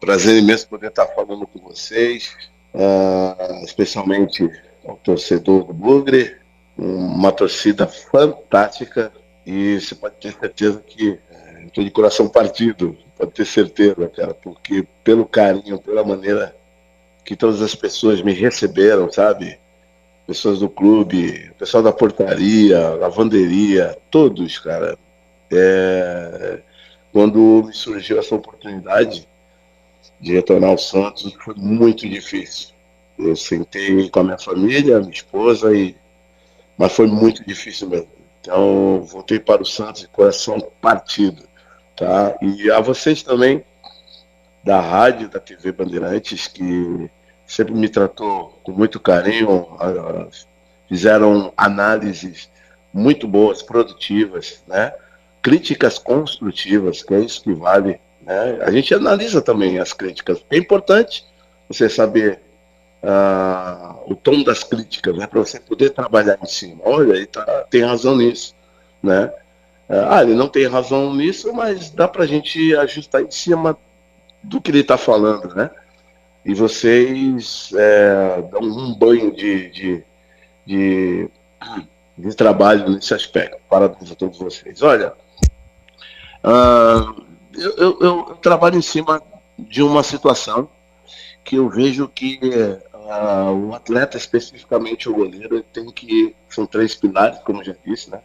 prazer imenso poder estar falando com vocês, especialmente ao torcedor do Bugre, uma torcida fantástica, e você pode ter certeza que estou de coração partido, pode ter certeza, cara, porque pelo carinho, pela maneira que todas as pessoas me receberam, sabe? Pessoas do clube, pessoal da portaria, lavanderia, todos, cara. Quando me surgiu essa oportunidade de retornar ao Santos, foi muito difícil. Eu sentei com a minha família, minha esposa, mas foi muito difícil mesmo. Então, voltei para o Santos de coração partido. Tá? E a vocês também, da rádio, da TV Bandeirantes, que sempre me tratou com muito carinho, fizeram análises muito boas, produtivas, né? Críticas construtivas, que é isso que vale. Né? A gente analisa também as críticas. É importante você saber o tom das críticas, né? Para você poder trabalhar em cima. Olha, ele tem razão nisso. Né? Ele não tem razão nisso, mas dá para a gente ajustar em cima do que ele está falando, né? E vocês dão um banho de trabalho nesse aspecto. Parabéns a todos vocês. Olha, eu trabalho em cima de uma situação que eu vejo que o atleta, especificamente o goleiro, ele tem que... São 3 pilares, como eu já disse, né?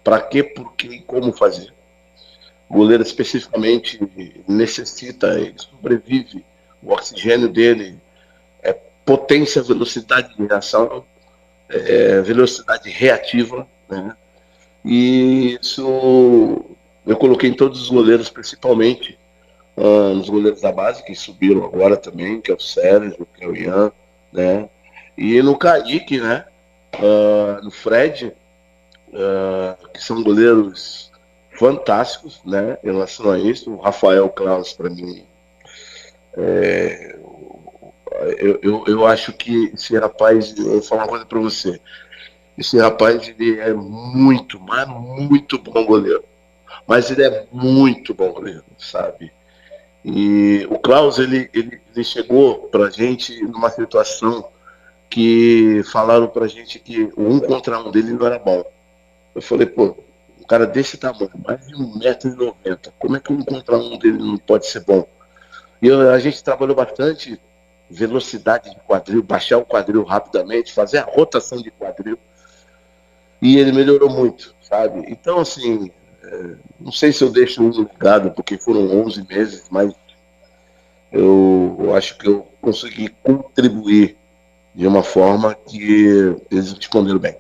Para quê, por quê e como fazer. O goleiro especificamente necessita, ele sobrevive, o oxigênio dele é potência, velocidade de reação, velocidade reativa, né? E isso eu coloquei em todos os goleiros, principalmente nos goleiros da base, que subiram agora também, que é o Sérgio, que é o Ian, né? E no Kaique, né? No Fred, que são goleiros fantásticos, né? Em relação a isso, o Rafael Claus, para mim, eu acho que esse rapaz, eu vou falar uma coisa para você, esse rapaz, ele é muito, mas muito bom goleiro, mas ele é muito bom goleiro, sabe? E o Klaus, ele chegou pra gente numa situação que falaram pra gente que o 1 contra 1 dele não era bom. Eu falei, pô, um cara desse tamanho, mais de 1,90 m, como é que o 1 contra 1 dele não pode ser bom? E a gente trabalhou bastante velocidade de quadril, baixar o quadril rapidamente, fazer a rotação de quadril, e ele melhorou muito, sabe? Então, assim, não sei se eu deixo um ligado, porque foram 11 meses, mas eu acho que eu consegui contribuir de uma forma que eles responderam bem.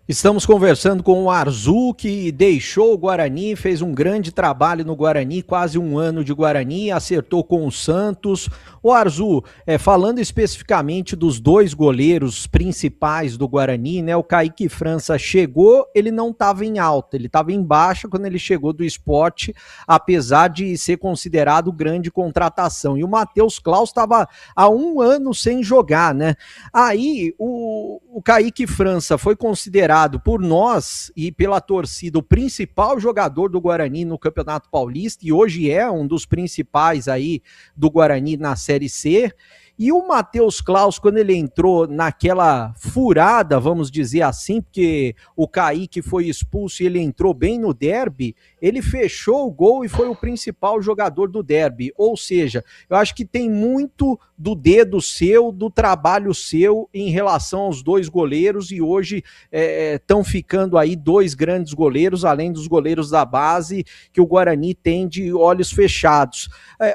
Estamos conversando com o Arzu, que deixou o Guarani, fez um grande trabalho no Guarani, quase 1 ano de Guarani, acertou com o Santos. O Arzu, falando especificamente dos 2 goleiros principais do Guarani, né? O Kaique França chegou, ele não estava em alta, ele estava em baixa quando ele chegou do Sport, apesar de ser considerado grande contratação. E o Matheus Claus estava há 1 ano sem jogar, né? Aí o Kaique França foi considerado por nós e pela torcida o principal jogador do Guarani no Campeonato Paulista, e hoje é um dos principais aí do Guarani na Série C. E o Matheus Claus, quando ele entrou naquela furada, vamos dizer assim, porque o Kaique foi expulso e ele entrou bem no derby, ele fechou o gol e foi o principal jogador do derby. Ou seja, eu acho que tem muito do dedo seu, do trabalho seu em relação aos 2 goleiros, e hoje estão ficando aí 2 grandes goleiros, além dos goleiros da base, que o Guarani tem de olhos fechados.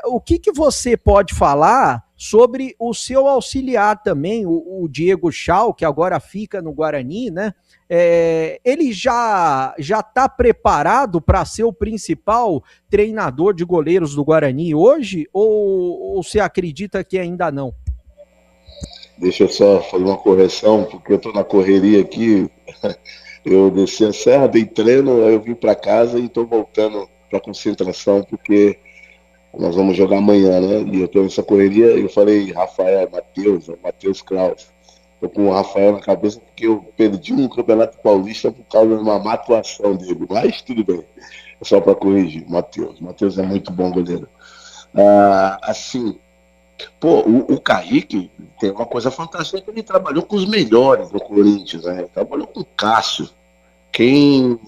O que você pode falar sobre o seu auxiliar também, o Diego Chau, que agora fica no Guarani, né? Ele já está preparado para ser o principal treinador de goleiros do Guarani hoje, ou você acredita que ainda não? Deixa eu só fazer uma correção, porque eu estou na correria aqui. Eu desci a serra, dei treino, aí eu vim para casa e estou voltando para a concentração, porque nós vamos jogar amanhã, né? E eu tô nessa correria, eu falei Matheus Claus. Tô com o Rafael na cabeça porque eu perdi um Campeonato Paulista por causa de uma má atuação dele. Mas tudo bem, é só para corrigir. Matheus é muito bom goleiro. Assim, pô, o Kaique tem uma coisa fantástica que ele trabalhou com os melhores do Corinthians, né? Ele trabalhou com o Cássio. Quem,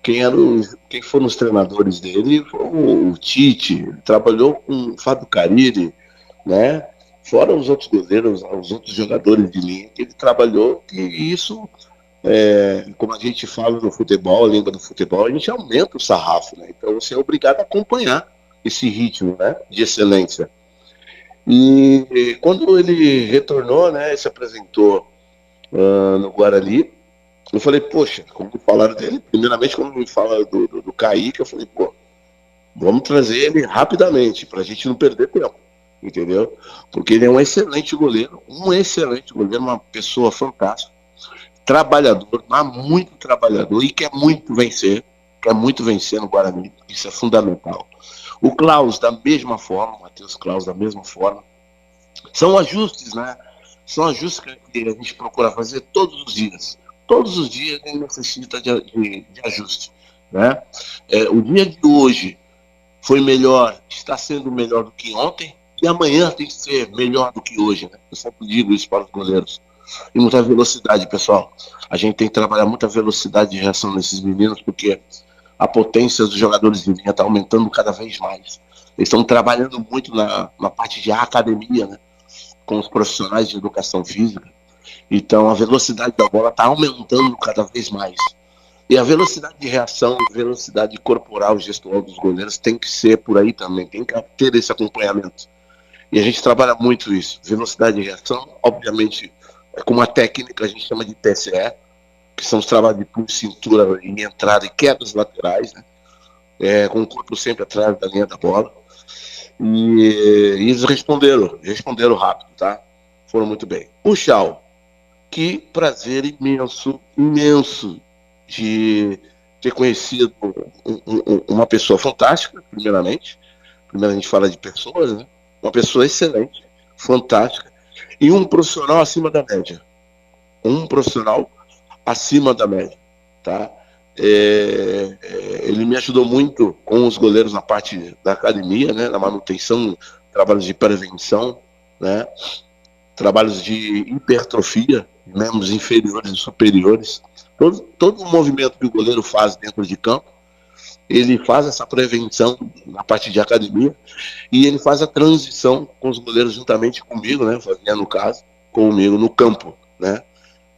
quem foram os treinadores dele foi o Tite, ele trabalhou com o Fábio Carille, né? Fora os outros goleiros, os outros jogadores de linha que ele trabalhou, e isso, como a gente fala no futebol, a língua do futebol, a gente aumenta o sarrafo, né? Então você é obrigado a acompanhar esse ritmo, né, de excelência. E quando ele retornou, né, se apresentou no Guarani, eu falei, poxa, como falaram dele, primeiramente quando me fala do Kaique, eu falei, pô, vamos trazer ele rapidamente, pra gente não perder tempo, entendeu? Porque ele é um excelente goleiro, uma pessoa fantástica, trabalhador, mas muito trabalhador e quer muito vencer no Guarani, isso é fundamental. O Klaus, da mesma forma, o Matheus Klaus, da mesma forma, são ajustes, né? São ajustes que a gente procura fazer todos os dias. Todos os dias a gente necessita de ajuste, né? O dia de hoje foi melhor, está sendo melhor do que ontem, e amanhã tem que ser melhor do que hoje, né? Eu sempre digo isso para os goleiros. E muita velocidade, pessoal. A gente tem que trabalhar muita velocidade de reação nesses meninos, porque a potência dos jogadores de linha está aumentando cada vez mais. Eles estão trabalhando muito na parte de academia, né? Com os profissionais de educação física. Então a velocidade da bola está aumentando cada vez mais. E a velocidade de reação, a velocidade corporal, gestual dos goleiros tem que ser por aí também, tem que ter esse acompanhamento. E a gente trabalha muito isso. Velocidade de reação, obviamente, com uma técnica, a gente chama de TCE, que são os trabalhos de pulo, cintura, em entrada e quedas laterais, né? Com o corpo sempre atrás da linha da bola. E eles responderam rápido, tá? Foram muito bem. O Chau, que prazer imenso de ter conhecido uma pessoa fantástica, primeiramente. Primeiro a gente fala de pessoas, né? Uma pessoa excelente, fantástica, e um profissional acima da média. Um profissional acima da média, tá? Ele me ajudou muito com os goleiros na parte da academia, né? Na manutenção, trabalhos de prevenção, né? Trabalhos de hipertrofia, membros inferiores e superiores. Todo o movimento que o goleiro faz dentro de campo, ele faz essa prevenção na parte de academia e ele faz a transição com os goleiros juntamente comigo, né? Fazia no caso, comigo no campo, né?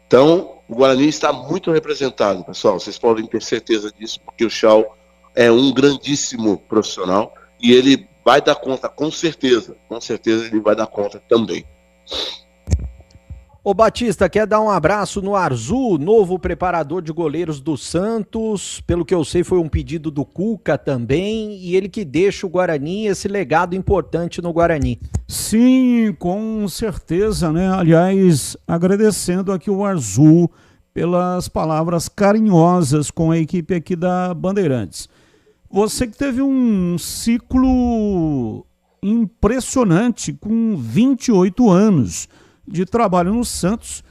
Então, o Guarani está muito representado, pessoal. Vocês podem ter certeza disso, porque o Chau é um grandíssimo profissional e ele vai dar conta, com certeza ele vai dar conta também. Ô Batista, quer dar um abraço no Arzu, novo preparador de goleiros do Santos? Pelo que eu sei, foi um pedido do Cuca também, e ele que deixa o Guarani, esse legado importante no Guarani. Sim, com certeza, né? Aliás, agradecendo aqui o Arzu pelas palavras carinhosas com a equipe aqui da Bandeirantes. Você que teve um ciclo impressionante com 28 anos de trabalho no Santos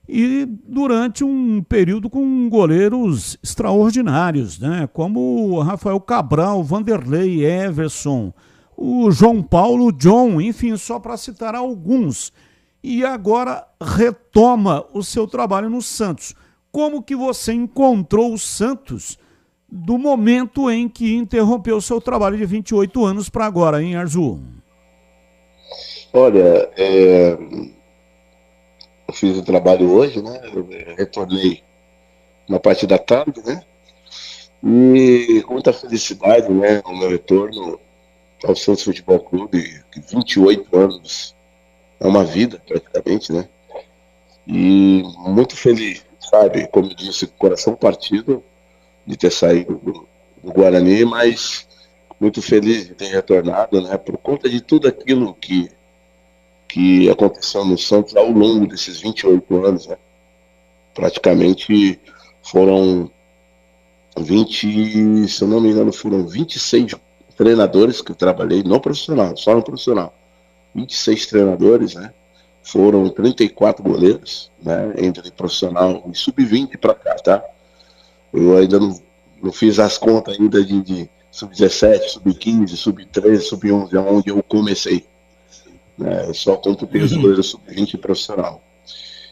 e durante um período com goleiros extraordinários, né? Como Rafael Cabral, Vanderlei, Everson, o João Paulo, John, enfim, só para citar alguns. E agora retoma o seu trabalho no Santos. Como que você encontrou o Santos do momento em que interrompeu o seu trabalho de 28 anos para agora, hein, Arzu? Olha, eu fiz o trabalho hoje, né? Eu retornei na parte da tarde, né? E com muita felicidade, né? O meu retorno ao Santos Futebol Clube, que 28 anos é uma vida, praticamente, né? E muito feliz, sabe? Como eu disse, coração partido de ter saído do Guarani, mas muito feliz de ter retornado, né? Por conta de tudo aquilo que aconteceu no Santos ao longo desses 28 anos, né? Praticamente foram 20, se eu não me engano, foram 26 treinadores que eu trabalhei no profissional, só no profissional. 26 treinadores, né? Foram 34 goleiros, né? Entre profissional e sub-20 para cá, tá? Eu ainda não fiz as contas ainda de sub-17, sub-15, sub-13, sub-11, é onde eu comecei. Né? Só completei os goleiros sub-20 profissional.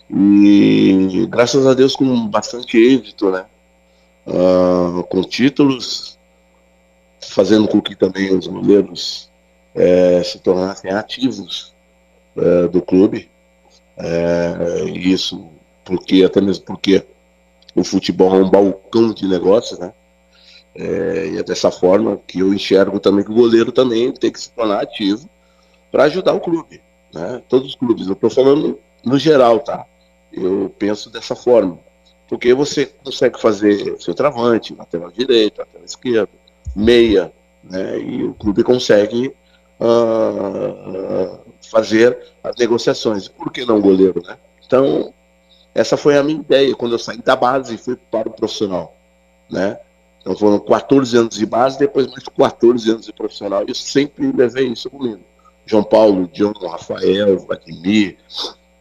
E graças a Deus com bastante êxito, né? Com títulos, fazendo com que também os goleiros se tornassem ativos do clube. Isso porque, até mesmo porque o futebol é um balcão de negócios, né? E é dessa forma que eu enxergo também que o goleiro também tem que se tornar ativo para ajudar o clube, né? Todos os clubes, eu estou falando no geral, tá? Eu penso dessa forma, porque você consegue fazer centroavante, lateral direito, lateral esquerdo, meia, né? E o clube consegue fazer as negociações. Por que não goleiro, né? Então, essa foi a minha ideia quando eu saí da base e fui para o profissional, né? Então foram 14 anos de base, depois mais 14 anos de profissional, e eu sempre levei isso comigo. João Paulo, John, Rafael, Vladimir,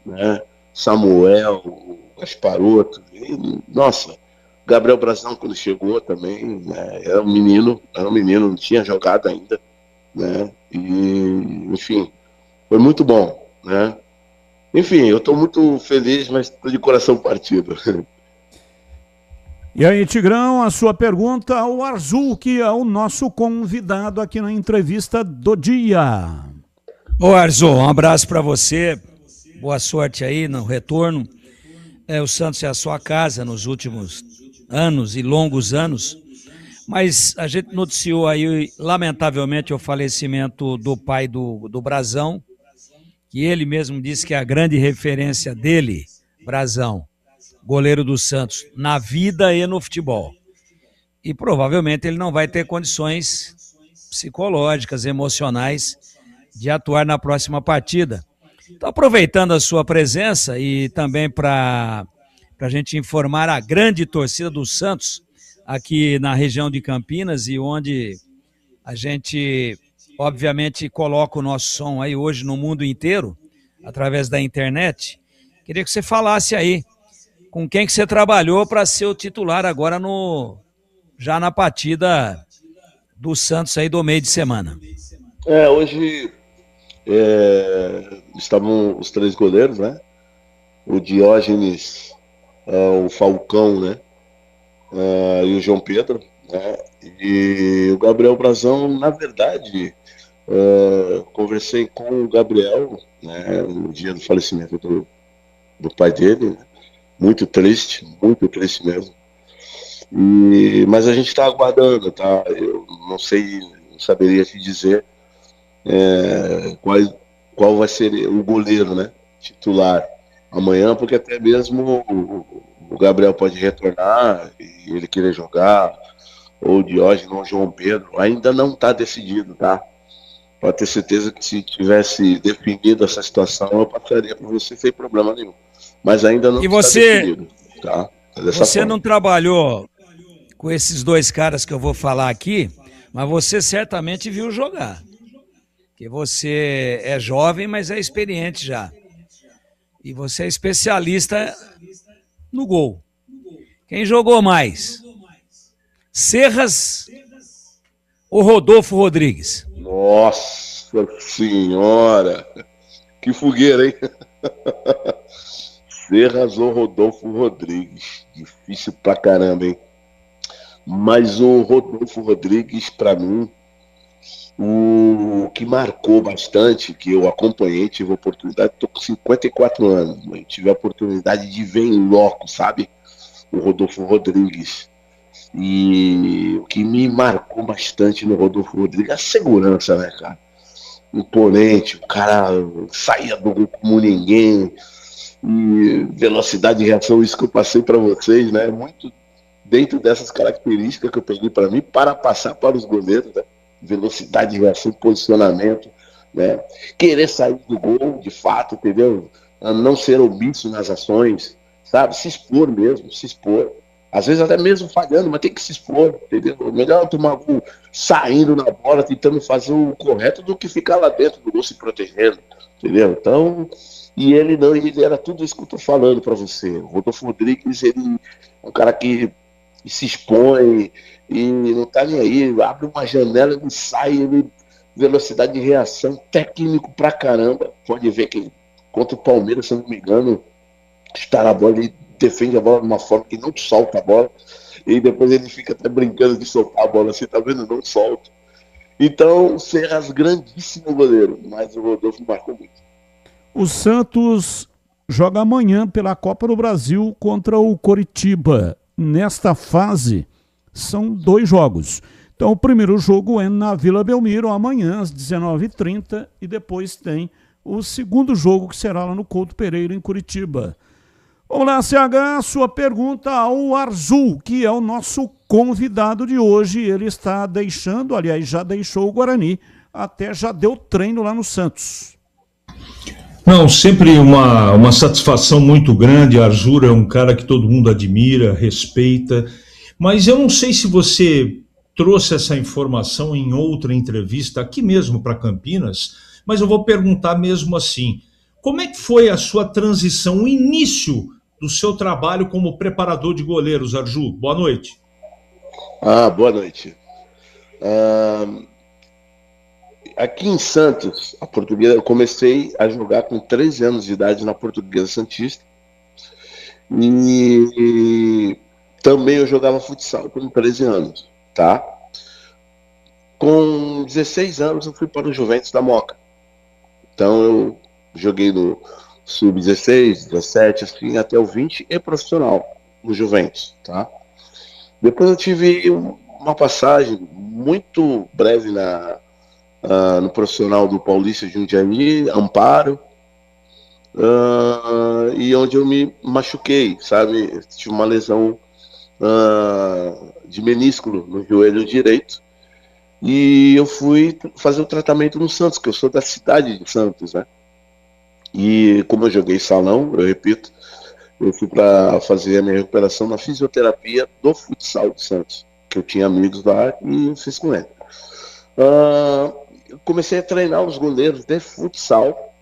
né? Samuel, Gasparoto, nossa, Gabriel Brazão quando chegou também, né? Era um menino, não tinha jogado ainda, né? E, enfim, foi muito bom, né? Enfim, eu estou muito feliz, mas estou de coração partido. E aí, Tigrão, a sua pergunta ao Arzu, que é o nosso convidado aqui na entrevista do dia. Ô Arzu, um abraço para você, boa sorte aí no retorno. O Santos é a sua casa nos últimos anos e longos anos, mas a gente noticiou aí, lamentavelmente, o falecimento do pai do Brazão, que ele mesmo disse que é a grande referência dele, Brazão, goleiro do Santos, na vida e no futebol. E provavelmente ele não vai ter condições psicológicas, emocionais de atuar na próxima partida. Então, aproveitando a sua presença e também para a gente informar a grande torcida do Santos aqui na região de Campinas, e onde a gente, obviamente, coloca o nosso som aí hoje no mundo inteiro, através da internet, queria que você falasse aí com quem que você trabalhou para ser o titular agora já na partida do Santos aí do meio de semana. Hoje estavam os 3 goleiros, né? O Diógenes, o Falcão, né? E o João Pedro, né? E o Gabriel Brazão, na verdade, conversei com o Gabriel, né? No dia do falecimento do pai dele, né? Muito triste mesmo. Mas a gente está aguardando, tá? Eu não saberia te dizer qual vai ser o goleiro, né? Titular amanhã, porque até mesmo o Gabriel pode retornar e ele querer jogar, ou o Diógenes, ou o João Pedro. Ainda não está decidido, tá? Pode ter certeza que se tivesse definido essa situação, eu passaria para você sem problema nenhum. Mas ainda não está definido, tá? Você forma. Não trabalhou com esses 2 caras que eu vou falar aqui, mas você certamente viu jogar. Porque você é jovem, mas é experiente já. E você é especialista no gol. Quem jogou mais? Serras ou Rodolfo Rodrigues? Nossa Senhora! Que fogueira, hein? Serras ou Rodolfo Rodrigues? Difícil pra caramba, hein? Mas o Rodolfo Rodrigues, pra mim, o que marcou bastante, que eu acompanhei, tive a oportunidade, estou com 54 anos, mas tive a oportunidade de ver em loco, sabe? O Rodolfo Rodrigues. E o que me marcou bastante no Rodolfo Rodrigues é a segurança, né, cara? Imponente, o cara saía do gol como ninguém, e velocidade de reação, isso que eu passei para vocês, né? Muito dentro dessas características que eu peguei para mim, para passar para os goleiros, né? Velocidade de reação, posicionamento, né? Querer sair do gol, de fato, entendeu? Não ser omisso nas ações, sabe? Se expor mesmo, se expor. Às vezes até mesmo falhando, mas tem que se expor, entendeu? Melhor tomar gol saindo na bola, tentando fazer o correto, do que ficar lá dentro do gol se protegendo, entendeu? Então, e ele não, ele era tudo isso que eu tô falando para você. O Rodolfo Rodrigues, ele é um cara que e se expõe, e não tá nem aí, abre uma janela, ele sai, ele, velocidade de reação, técnico pra caramba. Pode ver que contra o Palmeiras, se eu não me engano, está na bola, ele defende a bola de uma forma que não solta a bola, e depois ele fica até brincando de soltar a bola, assim, tá vendo? Não solta. Então, Serras, grandíssimo goleiro, mas o Rodolfo marcou muito. O Santos joga amanhã pela Copa do Brasil contra o Coritiba. Nesta fase, são 2 jogos. Então, o primeiro jogo é na Vila Belmiro, amanhã, às 19h30, e depois tem o segundo jogo, que será lá no Couto Pereira, em Curitiba. Vamos lá, CH, sua pergunta ao Arzu, que é o nosso convidado de hoje. Ele está deixando, aliás, já deixou o Guarani, até já deu treino lá no Santos. Não, sempre uma satisfação muito grande. Arzu é um cara que todo mundo admira, respeita, mas eu não sei se você trouxe essa informação em outra entrevista, aqui mesmo para Campinas, mas eu vou perguntar mesmo assim. Como é que foi a sua transição, o início do seu trabalho como preparador de goleiros, Arzu? Boa noite. Boa noite. Aqui em Santos, a Portuguesa, eu comecei a jogar com 13 anos de idade na Portuguesa Santista. E também eu jogava futsal com 13 anos, tá? Com 16 anos eu fui para o Juventus da Moca. Então eu joguei no sub-16, 17, assim, até o 20 e profissional no Juventus, tá? Depois eu tive uma passagem muito breve no profissional do Paulista de Jundiaí, Amparo, e onde eu me machuquei, sabe? Tive uma lesão de menisco no joelho direito, e eu fui fazer o tratamento no Santos, que eu sou da cidade de Santos, né? E como eu joguei salão, eu repito, eu fui para fazer a minha recuperação na fisioterapia do futsal de Santos, que eu tinha amigos lá e eu fiz com ele. Eu comecei a treinar os goleiros de futsal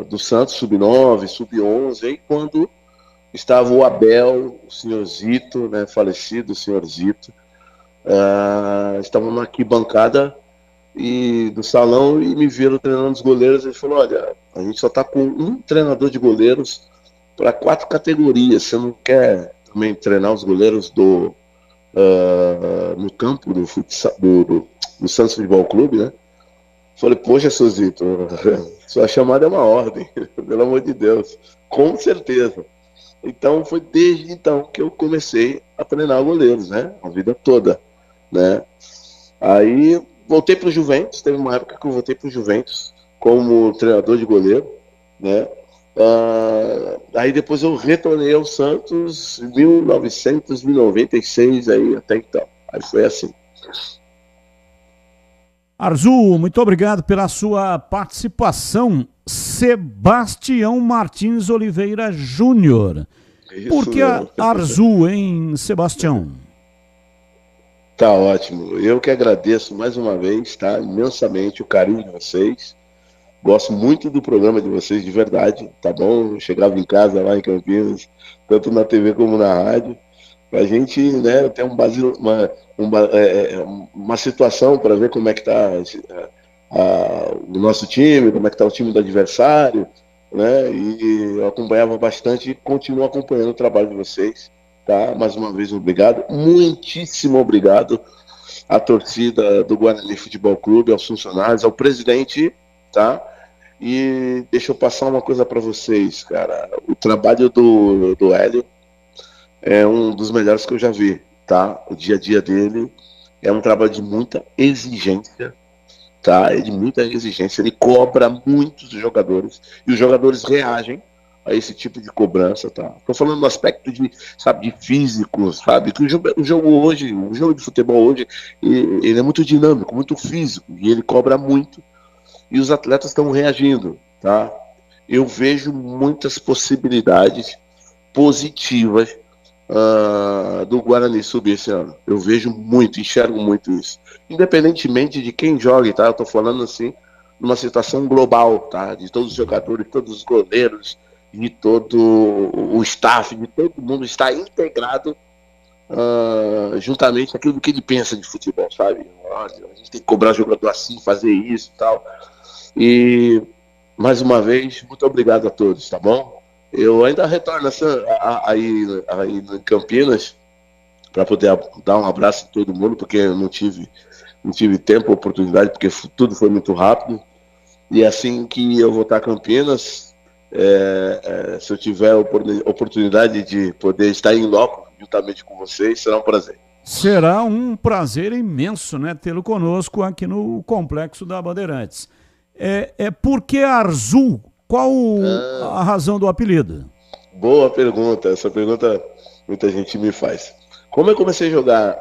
do Santos, sub-9, sub-11, aí quando estava o Abel, o senhor Zito, né, falecido, o senhor Zito, estavam na arquibancada do salão e me viram treinando os goleiros. Ele falou: olha, a gente só está com um treinador de goleiros para 4 categorias, você não quer também treinar os goleiros no campo do futsal, do Santos Futebol Clube, né? Falei: poxa, seu Zito, sua chamada é uma ordem, pelo amor de Deus, com certeza. Então foi desde então que eu comecei a treinar goleiros, né? A vida toda, né? Aí voltei para o Juventus, teve uma época que eu voltei para o Juventus como treinador de goleiro, né? Aí depois eu retornei ao Santos em 1996, aí até então. Aí foi assim. Arzu, muito obrigado pela sua participação. Sebastião Martins Oliveira Júnior. Por que Arzu, hein, Sebastião? Tá ótimo. Eu que agradeço mais uma vez, tá? Imensamente o carinho de vocês. Gosto muito do programa de vocês, de verdade, tá bom? Eu chegava em casa lá em Campinas, tanto na TV como na rádio. Pra gente, né, ter uma situação para ver como é que tá o nosso time, como é que tá o time do adversário, né? E eu acompanhava bastante e continuo acompanhando o trabalho de vocês, tá? Mais uma vez, obrigado. Muitíssimo obrigado à torcida do Guarani Futebol Clube, aos funcionários, ao presidente, tá? E deixa eu passar uma coisa para vocês, cara. O trabalho do Hélio é um dos melhores que eu já vi, tá? O dia a dia dele é um trabalho de muita exigência, tá? É de muita exigência. Ele cobra muitos jogadores e os jogadores reagem a esse tipo de cobrança, tá? Tô falando no aspecto de físico, sabe? Que o jogo hoje, o jogo de futebol hoje, ele é muito dinâmico, muito físico, e ele cobra muito, e os atletas estão reagindo, tá? Eu vejo muitas possibilidades positivas do Guarani subir esse ano. Eu vejo muito, enxergo muito isso. Independentemente de quem jogue, tá? Eu tô falando assim, numa situação global, tá? De todos os jogadores, todos os goleiros, de todo o staff, de todo mundo estar integrado juntamente aquilo que ele pensa de futebol, sabe? Olha, a gente tem que cobrar jogador assim, fazer isso e tal. E, mais uma vez, muito obrigado a todos, tá bom? Eu ainda retorno aí em Campinas para poder dar um abraço a todo mundo, porque eu não tive tempo, oportunidade, porque tudo foi muito rápido. E assim que eu voltar a Campinas, se eu tiver oportunidade de poder estar em loco juntamente com vocês, será um prazer. Será um prazer imenso, né, tê-lo conosco aqui no Complexo da Bandeirantes. Por que Arzu? Qual a razão do apelido? Boa pergunta. Essa pergunta muita gente me faz. Como eu comecei a jogar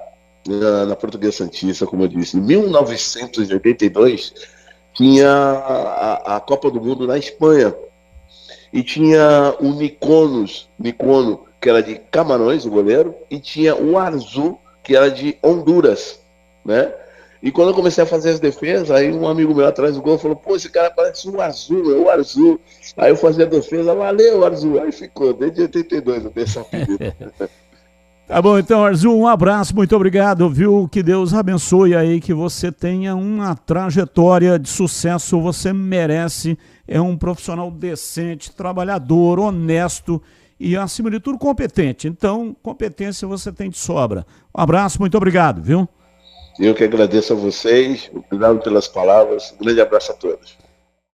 na Portuguesa Santista, como eu disse, em 1982, tinha a Copa do Mundo na Espanha. E tinha o Nicono, que era de Camarões, o goleiro, e tinha o Arzu, que era de Honduras, né? E quando eu comecei a fazer as defesas, aí um amigo meu atrás do gol falou, pô, esse cara parece um Arzu, é o Arzu. Aí eu fazia a defesa, valeu, Arzu. Aí ficou, desde 82 eu tenho essa pedida. Tá bom, então, Arzu, um abraço, muito obrigado, viu? Que Deus abençoe aí, que você tenha uma trajetória de sucesso, você merece, é um profissional decente, trabalhador, honesto e, acima de tudo, competente. Então, competência você tem de sobra. Um abraço, muito obrigado, viu? Eu que agradeço a vocês, obrigado pelas palavras, um grande abraço a todos.